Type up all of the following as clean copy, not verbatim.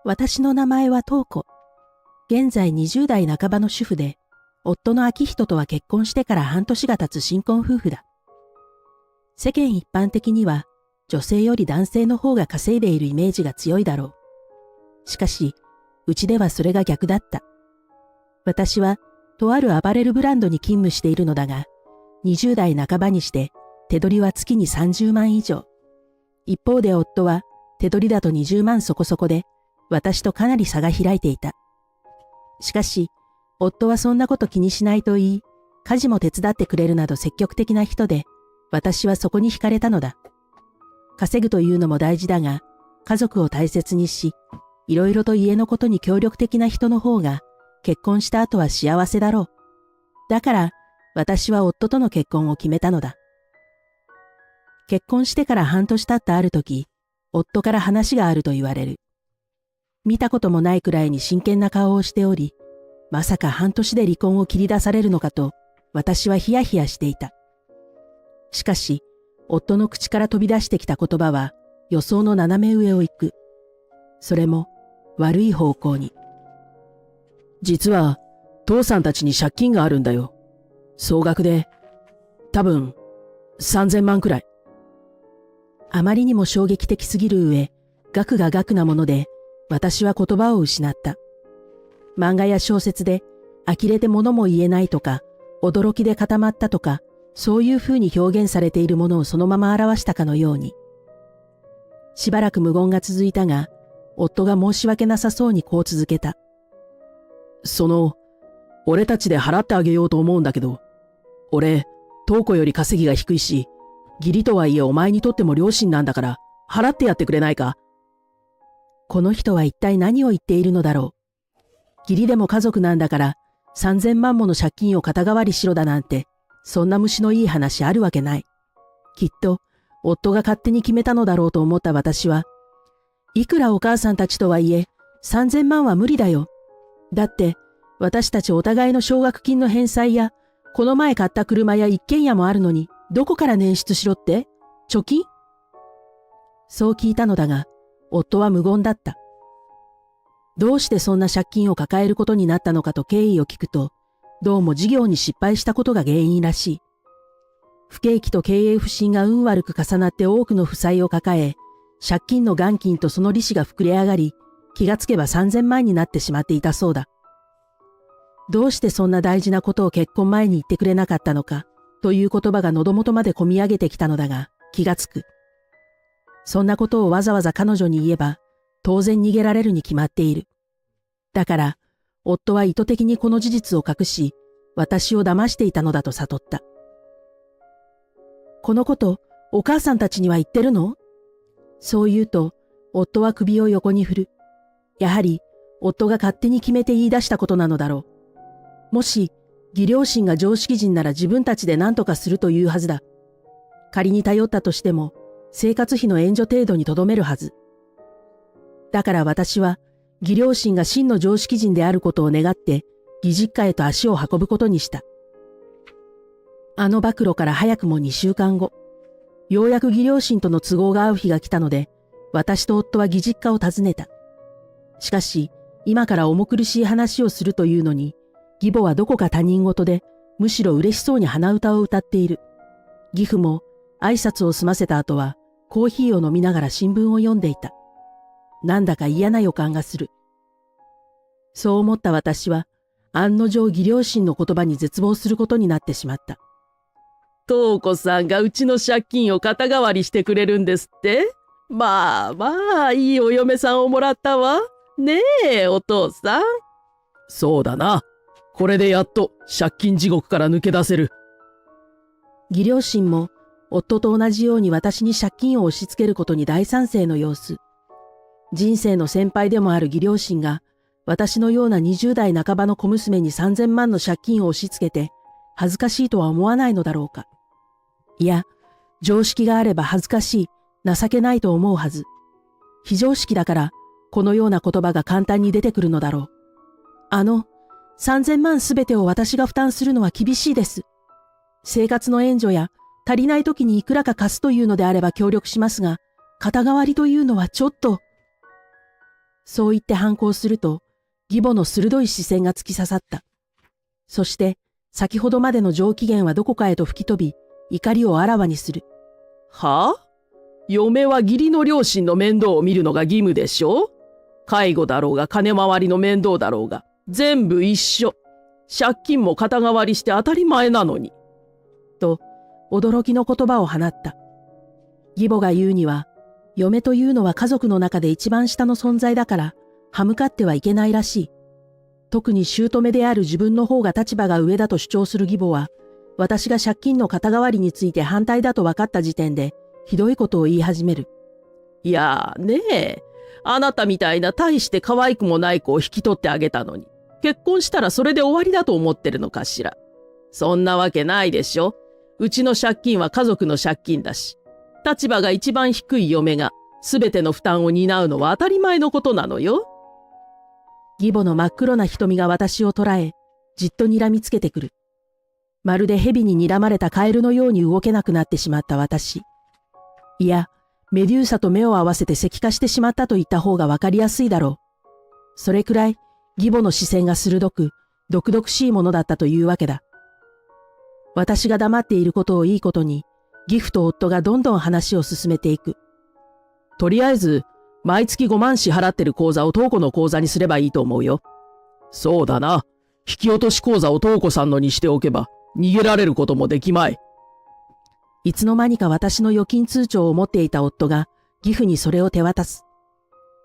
私の名前は東子。現在20代半ばの主婦で、夫の昭人とは結婚してから半年が経つ新婚夫婦だ。世間一般的には、女性より男性の方が稼いでいるイメージが強いだろう。しかし、うちではそれが逆だった。私は、とあるアパレルブランドに勤務しているのだが、20代半ばにして手取りは月に30万以上。一方で夫は手取りだと20万そこそこで、私とかなり差が開いていた。しかし、夫はそんなこと気にしないと言い、家事も手伝ってくれるなど積極的な人で、私はそこに惹かれたのだ。稼ぐというのも大事だが、家族を大切にし、いろいろと家のことに協力的な人の方が、結婚した後は幸せだろう。だから、私は夫との結婚を決めたのだ。結婚してから半年経ったある時、夫から話があると言われる。見たこともないくらいに真剣な顔をしており、まさか半年で離婚を切り出されるのかと、私はヒヤヒヤしていた。しかし、夫の口から飛び出してきた言葉は予想の斜め上を行く。それも悪い方向に。実は、父さんたちに借金があるんだよ。総額で、多分、3000万くらい。あまりにも衝撃的すぎる上、額が額なもので、私は言葉を失った。漫画や小説で、呆れて物も言えないとか、驚きで固まったとか、そういう風に表現されているものをそのまま表したかのように。しばらく無言が続いたが、夫が申し訳なさそうにこう続けた。俺たちで払ってあげようと思うんだけど、俺、東子より稼ぎが低いし、義理とはいえお前にとっても両親なんだから、払ってやってくれないか？この人は一体何を言っているのだろう。義理でも家族なんだから、3000万もの借金を肩代わりしろだなんて、そんな虫のいい話あるわけない。きっと、夫が勝手に決めたのだろうと思った私は、いくらお母さんたちとはいえ、3000万は無理だよ。だって、私たちお互いの奨学金の返済や、この前買った車や一軒家もあるのに、どこから捻出しろって？貯金？そう聞いたのだが、夫は無言だった。どうしてそんな借金を抱えることになったのかと経緯を聞くと、どうも事業に失敗したことが原因らしい。不景気と経営不振が運悪く重なって多くの負債を抱え、借金の元金とその利子が膨れ上がり、気がつけば3000万になってしまっていたそうだ。どうしてそんな大事なことを結婚前に言ってくれなかったのか、という言葉が喉元まで込み上げてきたのだが、気がつく。そんなことをわざわざ彼女に言えば、当然逃げられるに決まっている。だから、夫は意図的にこの事実を隠し、私を騙していたのだと悟った。このこと、お母さんたちには言ってるの？そう言うと、夫は首を横に振る。やはり、夫が勝手に決めて言い出したことなのだろう。もし、義両親が常識人なら自分たちで何とかするというはずだ。仮に頼ったとしても、生活費の援助程度にとどめるはず。だから私は、義両親が真の常識人であることを願って、義実家へと足を運ぶことにした。あの暴露から早くも2週間後、ようやく義両親との都合が合う日が来たので、私と夫は義実家を訪ねた。しかし、今から重苦しい話をするというのに、義母はどこか他人事で、むしろ嬉しそうに鼻歌を歌っている。義父も挨拶を済ませた後は、コーヒーを飲みながら新聞を読んでいた。なんだか嫌な予感がする。そう思った私は、案の定義両親の言葉に絶望することになってしまった。東子さんがうちの借金を肩代わりしてくれるんですって？まあまあ、いいお嫁さんをもらったわ。ねえ、お父さん。そうだな。これでやっと借金地獄から抜け出せる。義両親も夫と同じように私に借金を押し付けることに大賛成の様子。人生の先輩でもある義両親が私のような20代半ばの小娘に3000万の借金を押し付けて恥ずかしいとは思わないのだろうか。いや、常識があれば恥ずかしい、情けないと思うはず。非常識だからこのような言葉が簡単に出てくるのだろう。3000万すべてを私が負担するのは厳しいです。生活の援助や足りない時にいくらか貸すというのであれば協力しますが、肩代わりというのはちょっと。そう言って反抗すると、義母の鋭い視線が突き刺さった。そして、先ほどまでの上機嫌はどこかへと吹き飛び、怒りをあらわにする。はあ？嫁は義理の両親の面倒を見るのが義務でしょ？介護だろうが金回りの面倒だろうが、全部一緒。借金も肩代わりして当たり前なのに。と、驚きの言葉を放った。義母が言うには、嫁というのは家族の中で一番下の存在だから、歯向かってはいけないらしい。特に姑である自分の方が立場が上だと主張する義母は、私が借金の肩代わりについて反対だと分かった時点で、ひどいことを言い始める。いやーねえ、あなたみたいな大して可愛くもない子を引き取ってあげたのに、結婚したらそれで終わりだと思ってるのかしら。そんなわけないでしょ。うちの借金は家族の借金だし、立場が一番低い嫁が全ての負担を担うのは当たり前のことなのよ。義母の真っ黒な瞳が私を捉え、じっと睨みつけてくる。まるで蛇に睨まれたカエルのように動けなくなってしまった私。いや、メデューサと目を合わせて石化してしまったと言った方がわかりやすいだろう。それくらい、義母の視線が鋭く、毒々しいものだったというわけだ。私が黙っていることをいいことに、義父と夫がどんどん話を進めていく。とりあえず、毎月5万支払ってる口座を東子の口座にすればいいと思うよ。そうだな。引き落とし口座を東子さんのにしておけば、逃げられることもできまい。いつの間にか私の預金通帳を持っていた夫が義父にそれを手渡す。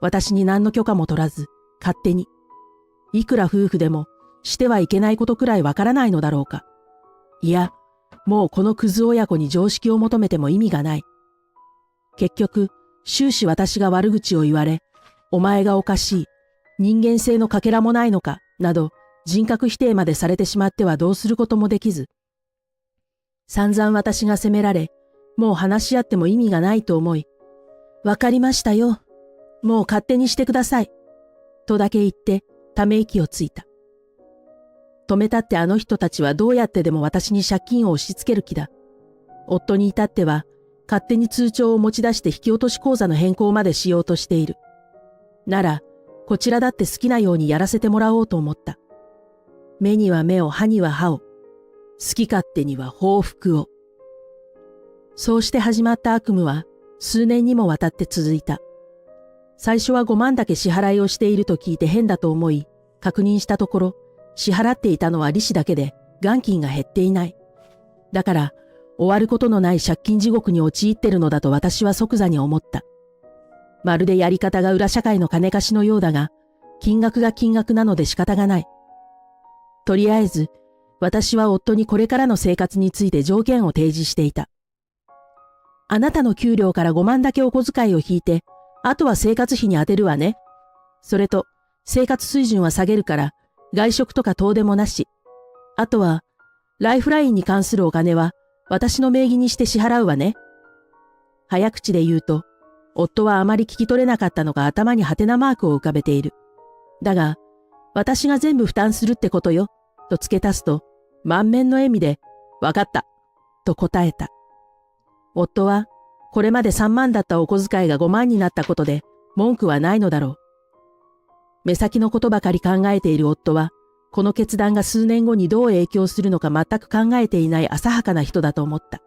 私に何の許可も取らず、勝手に。いくら夫婦でもしてはいけないことくらいわからないのだろうか。いや、もうこのクズ親子に常識を求めても意味がない。結局、終始私が悪口を言われ、お前がおかしい、人間性のかけらもないのか、など人格否定までされてしまってはどうすることもできず、散々私が責められ、もう話し合っても意味がないと思い、わかりましたよ。もう勝手にしてください。とだけ言って、ため息をついた。止めたってあの人たちはどうやってでも私に借金を押し付ける気だ。夫に至っては、勝手に通帳を持ち出して引き落とし口座の変更までしようとしている。なら、こちらだって好きなようにやらせてもらおうと思った。目には目を、歯には歯を。好き勝手には報復を。そうして始まった悪夢は数年にもわたって続いた。最初は5万だけ支払いをしていると聞いて変だと思い、確認したところ、支払っていたのは利子だけで元金が減っていない。だから、終わることのない借金地獄に陥ってるのだと私は即座に思った。まるでやり方が裏社会の金貸しのようだが、金額が金額なので仕方がない。とりあえず、私は夫にこれからの生活について条件を提示していた。あなたの給料から5万だけお小遣いを引いて、あとは生活費に充てるわね。それと、生活水準は下げるから、外食とか遠出もなし。あとは、ライフラインに関するお金は、私の名義にして支払うわね。早口で言うと、夫はあまり聞き取れなかったのか頭にハテナマークを浮かべている。だが、私が全部負担するってことよ、と付け足すと、満面の笑みで、わかった、と答えた。夫は、これまで3万だったお小遣いが5万になったことで、文句はないのだろう。目先のことばかり考えている夫は、この決断が数年後にどう影響するのか全く考えていない浅はかな人だと思った。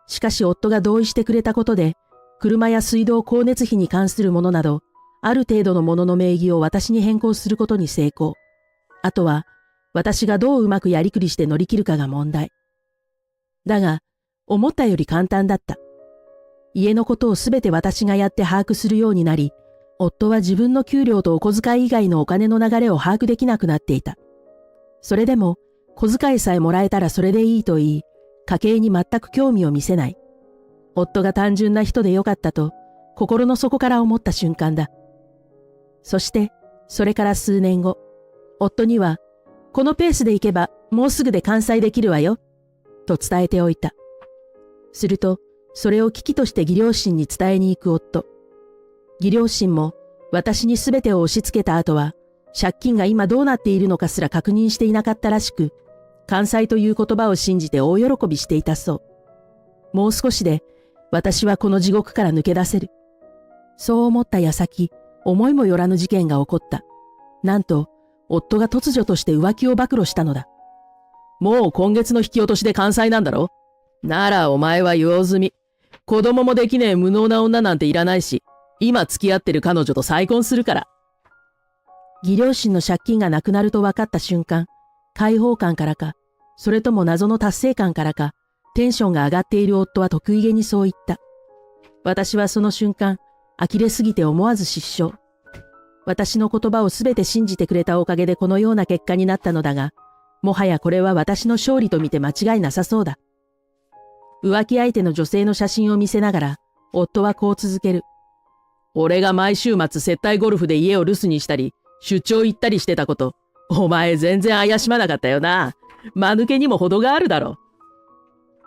しかし夫が同意してくれたことで、車や水道光熱費に関するものなど、ある程度のものの名義を私に変更することに成功。あとは、私がどううまくやりくりして乗り切るかが問題。だが、思ったより簡単だった。家のことをすべて私がやって把握するようになり、夫は自分の給料とお小遣い以外のお金の流れを把握できなくなっていた。それでも、小遣いさえもらえたらそれでいいと言い、家計に全く興味を見せない。夫が単純な人でよかったと、心の底から思った瞬間だ。そして、それから数年後、夫には、このペースで行けばもうすぐで完済できるわよ、と伝えておいた。すると、それを危機として義両親に伝えに行く夫。義両親も私に全てを押し付けた後は、借金が今どうなっているのかすら確認していなかったらしく、完済という言葉を信じて大喜びしていたそう。もう少しで私はこの地獄から抜け出せる。そう思った矢先、思いもよらぬ事件が起こった。なんと、夫が突如として浮気を暴露したのだ。もう今月の引き落としで完済なんだろ？ならお前は用済み。子供もできねえ無能な女なんていらないし、今付き合ってる彼女と再婚するから。義両親の借金がなくなると分かった瞬間、解放感からか、それとも謎の達成感からか、テンションが上がっている夫は得意げにそう言った。私はその瞬間、呆れすぎて思わず失笑。私の言葉をすべて信じてくれたおかげでこのような結果になったのだが、もはやこれは私の勝利と見て間違いなさそうだ。浮気相手の女性の写真を見せながら、夫はこう続ける。俺が毎週末接待ゴルフで家を留守にしたり、出張行ったりしてたこと、お前全然怪しまなかったよな。間抜けにも程があるだろ。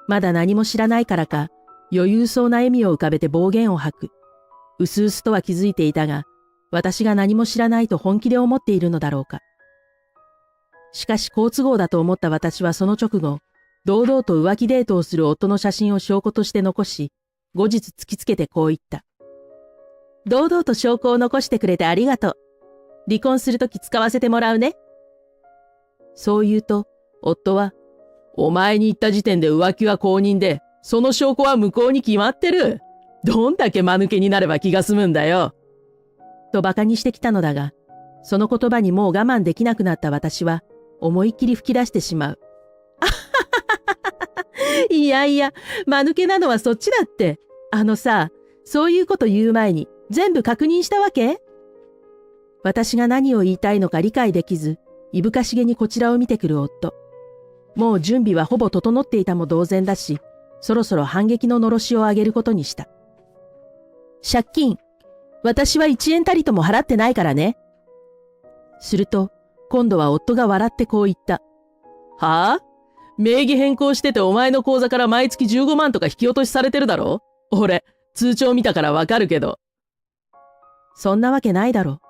まだ何も知らないからか、余裕そうな笑みを浮かべて暴言を吐く。うすうすとは気づいていたが、私が何も知らないと本気で思っているのだろうか。しかし好都合だと思った私はその直後、堂々と浮気デートをする夫の写真を証拠として残し、後日突きつけてこう言った。堂々と証拠を残してくれてありがとう。離婚するとき使わせてもらうね。そう言うと、夫は、お前に言った時点で浮気は公認で、その証拠は無効に決まってる。どんだけ間抜けになれば気が済むんだよ。と馬鹿にしてきたのだが、その言葉にもう我慢できなくなった私は、思いっきり吹き出してしまう。いやいや、間抜けなのはそっちだって。さ、そういうこと言う前に全部確認したわけ？私が何を言いたいのか理解できず、いぶかしげにこちらを見てくる夫。もう準備はほぼ整っていたも同然だし、そろそろ反撃ののろしを上げることにした。借金、私は1円たりとも払ってないからね。すると、今度は夫が笑ってこう言った。はぁ？名義変更しててお前の口座から毎月15万とか引き落としされてるだろ？俺、通帳見たからわかるけど。そんなわけないだろ。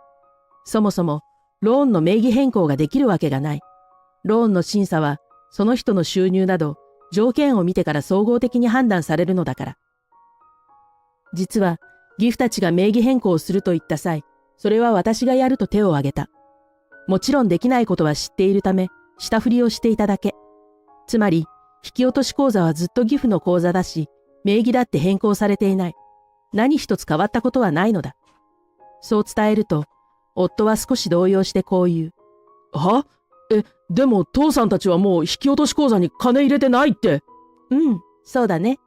そもそも、ローンの名義変更ができるわけがない。ローンの審査は、その人の収入など、条件を見てから総合的に判断されるのだから。実は、義父たちが名義変更をすると言った際、それは私がやると手を挙げた。もちろんできないことは知っているため、下振りをしていただけ。つまり、引き落とし口座はずっと義父の口座だし、名義だって変更されていない。何一つ変わったことはないのだ。そう伝えると、夫は少し動揺してこう言う。は？でも父さんたちはもう引き落とし口座に金入れてないって。うん、そうだね。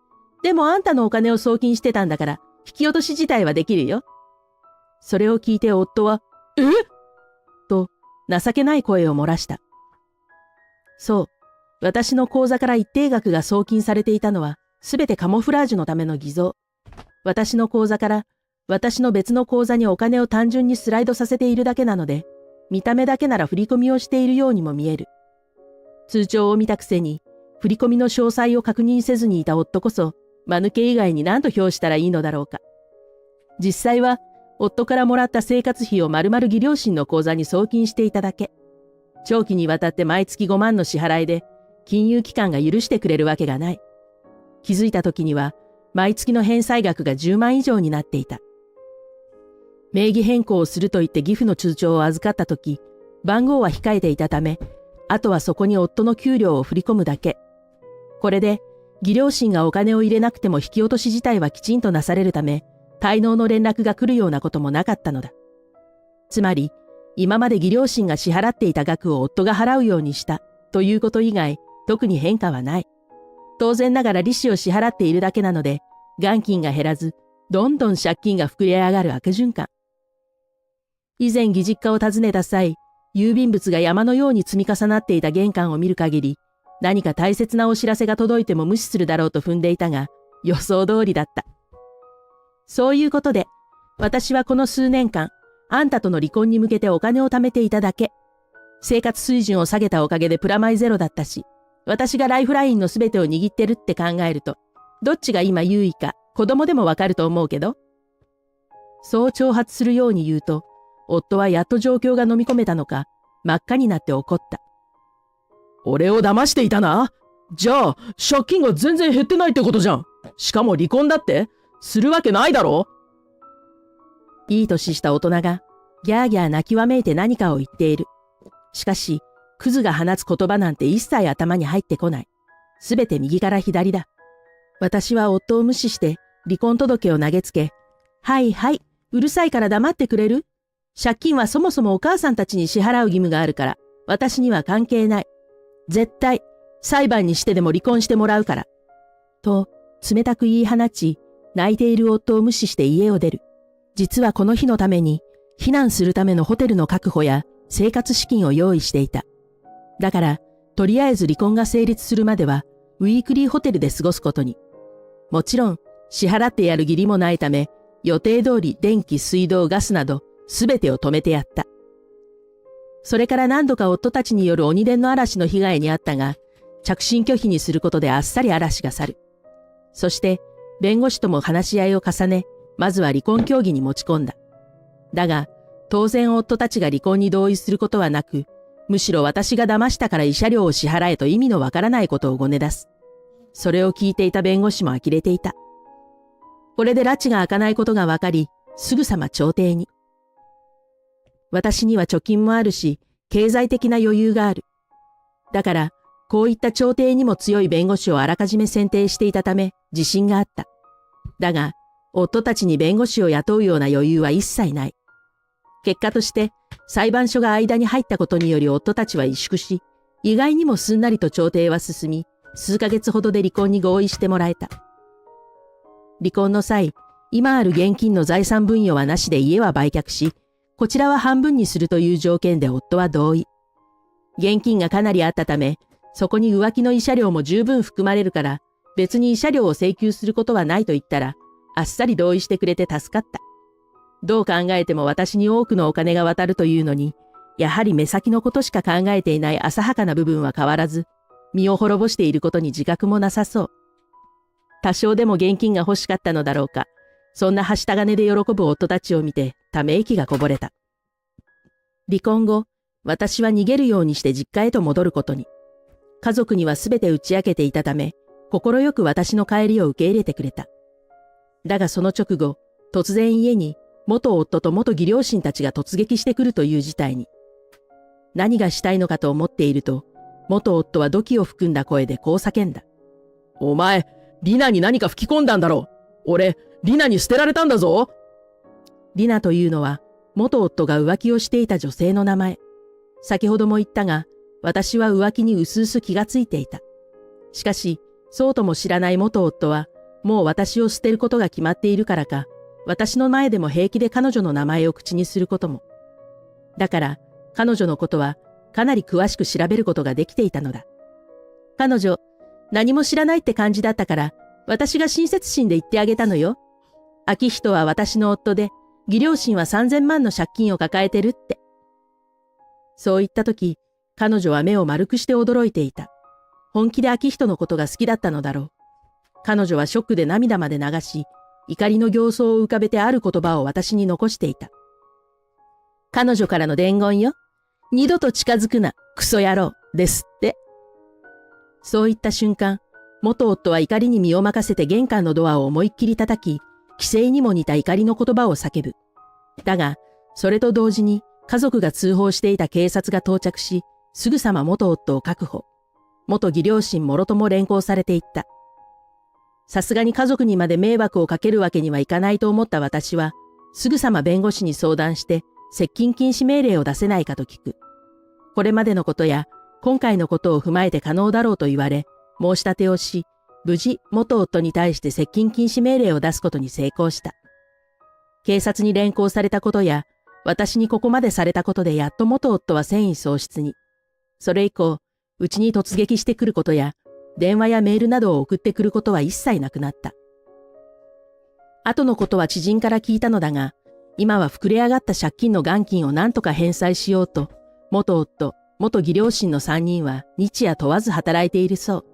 でもあんたのお金を送金してたんだから、引き落とし自体はできるよ。それを聞いて夫は、と、情けない声を漏らした。そう、私の口座から一定額が送金されていたのは、すべてカモフラージュのための偽造。私の口座から、私の別の口座にお金を単純にスライドさせているだけなので、見た目だけなら振り込みをしているようにも見える。通帳を見たくせに、振り込みの詳細を確認せずにいた夫こそ、間抜け以外に何と評したらいいのだろうか。実際は、夫からもらった生活費を丸々義両親の口座に送金していただけ。長期にわたって毎月5万の支払いで、金融機関が許してくれるわけがない。気づいた時には、毎月の返済額が10万以上になっていた。名義変更をすると言って義父の通帳を預かった時、番号は控えていたため、あとはそこに夫の給料を振り込むだけ。これで、義両親がお金を入れなくても引き落とし自体はきちんとなされるため、滞納の連絡が来るようなこともなかったのだ。つまり、今まで義両親が支払っていた額を夫が払うようにしたということ以外、特に変化はない。当然ながら利子を支払っているだけなので、元金が減らず、どんどん借金が膨れ上がる悪循環。以前義実家を訪ねた際、郵便物が山のように積み重なっていた玄関を見る限り、何か大切なお知らせが届いても無視するだろうと踏んでいたが、予想通りだった。そういうことで、私はこの数年間、あんたとの離婚に向けてお金を貯めていただけ。生活水準を下げたおかげでプラマイゼロだったし、私がライフラインのすべてを握ってるって考えると、どっちが今優位か子供でもわかると思うけど。そう挑発するように言うと、夫はやっと状況が飲み込めたのか、真っ赤になって怒った。俺を騙していたな。じゃあ、借金が全然減ってないってことじゃん。しかも離婚だってするわけないだろ。いい年した大人が、ギャーギャー泣きわめいて何かを言っている。しかし、クズが放つ言葉なんて一切頭に入ってこない。すべて右から左だ。私は夫を無視して離婚届を投げつけ、はいはい、うるさいから黙ってくれる？借金はそもそもお母さんたちに支払う義務があるから、私には関係ない。絶対、裁判にしてでも離婚してもらうから。と、冷たく言い放ち、泣いている夫を無視して家を出る。実はこの日のために、避難するためのホテルの確保や生活資金を用意していた。だから、とりあえず離婚が成立するまでは、ウィークリーホテルで過ごすことに。もちろん、支払ってやる義理もないため、予定通り電気、水道、ガスなど、すべてを止めてやった。それから何度か夫たちによる鬼伝の嵐の被害に遭ったが、着信拒否にすることであっさり嵐が去る。そして、弁護士とも話し合いを重ね、まずは離婚協議に持ち込んだ。だが、当然夫たちが離婚に同意することはなく、むしろ私が騙したから慰謝料を支払えと意味のわからないことをごね出す。それを聞いていた弁護士も呆れていた。これで拉致が開かないことがわかり、すぐさま調停に。私には貯金もあるし、経済的な余裕がある。だから、こういった調停にも強い弁護士をあらかじめ選定していたため、自信があった。だが、夫たちに弁護士を雇うような余裕は一切ない。結果として、裁判所が間に入ったことにより夫たちは萎縮し、意外にもすんなりと調停は進み、数ヶ月ほどで離婚に合意してもらえた。離婚の際、今ある現金の財産分与はなしで家は売却し、こちらは半分にするという条件で夫は同意。現金がかなりあったため、そこに浮気の慰謝料も十分含まれるから、別に慰謝料を請求することはないと言ったら、あっさり同意してくれて助かった。どう考えても私に多くのお金が渡るというのに、やはり目先のことしか考えていない浅はかな部分は変わらず、身を滅ぼしていることに自覚もなさそう。多少でも現金が欲しかったのだろうか。そんなはした金で喜ぶ夫たちを見て、ため息がこぼれた。離婚後、私は逃げるようにして実家へと戻ることに。家族にはすべて打ち明けていたため、快く私の帰りを受け入れてくれた。だがその直後、突然家に元夫と元義両親たちが突撃してくるという事態に。何がしたいのかと思っていると、元夫は土器を含んだ声でこう叫んだ。お前、リナに何か吹き込んだんだろう。俺、リナに捨てられたんだぞ。リナというのは、元夫が浮気をしていた女性の名前。先ほども言ったが、私は浮気にうすうす気がついていた。しかし、そうとも知らない元夫は、もう私を捨てることが決まっているからか、私の前でも平気で彼女の名前を口にすることも。だから、彼女のことは、かなり詳しく調べることができていたのだ。彼女、何も知らないって感じだったから、私が親切心で言ってあげたのよ。昭仁は私の夫で、義両親は3000万の借金を抱えてるって。そう言ったとき、彼女は目を丸くして驚いていた。本気で昭仁のことが好きだったのだろう。彼女はショックで涙まで流し、怒りの形相を浮かべてある言葉を私に残していた。彼女からの伝言よ。二度と近づくな、クソ野郎、ですって。そう言った瞬間、元夫は怒りに身を任せて玄関のドアを思いっきり叩き、規制にも似た怒りの言葉を叫ぶ。だが、それと同時に家族が通報していた警察が到着し、すぐさま元夫を確保。元義両親もろとも連行されていった。さすがに家族にまで迷惑をかけるわけにはいかないと思った私は、すぐさま弁護士に相談して、接近禁止命令を出せないかと聞く。これまでのことや、今回のことを踏まえて可能だろうと言われ、申し立てをし、無事元夫に対して接近禁止命令を出すことに成功した。警察に連行されたことや、私にここまでされたことでやっと元夫は戦意喪失に。それ以降、うちに突撃してくることや、電話やメールなどを送ってくることは一切なくなった。後のことは知人から聞いたのだが、今は膨れ上がった借金の元金を何とか返済しようと、元夫、元義両親の3人は日夜問わず働いているそう。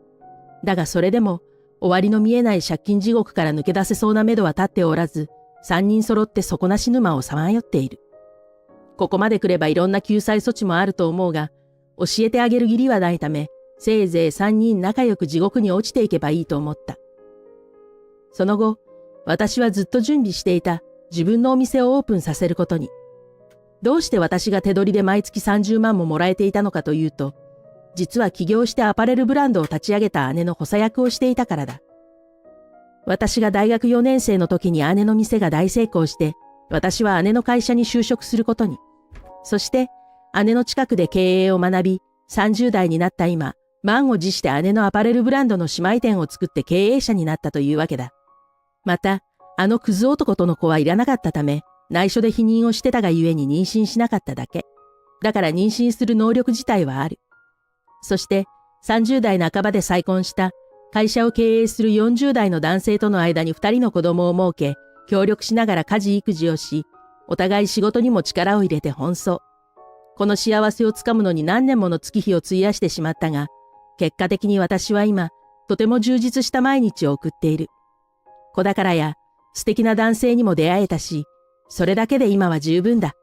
だがそれでも、終わりの見えない借金地獄から抜け出せそうな目処は立っておらず、3人揃って底なし沼をさまよっている。ここまで来ればいろんな救済措置もあると思うが、教えてあげる義理はないため、せいぜい3人仲良く地獄に落ちていけばいいと思った。その後、私はずっと準備していた自分のお店をオープンさせることに。どうして私が手取りで毎月30万ももらえていたのかというと、実は起業してアパレルブランドを立ち上げた姉の補佐役をしていたからだ。私が大学4年生の時に姉の店が大成功して、私は姉の会社に就職することに。そして、姉の近くで経営を学び、30代になった今、満を持して姉のアパレルブランドの姉妹店を作って経営者になったというわけだ。また、あのクズ男との子はいらなかったため、内緒で否認をしてたがゆえに妊娠しなかっただけ。だから妊娠する能力自体はある。そして、30代半ばで再婚した、会社を経営する40代の男性との間に2人の子供を設け、協力しながら家事育児をし、お互い仕事にも力を入れて奔走。この幸せをつかむのに何年もの月日を費やしてしまったが、結果的に私は今、とても充実した毎日を送っている。子宝や素敵な男性にも出会えたし、それだけで今は十分だ。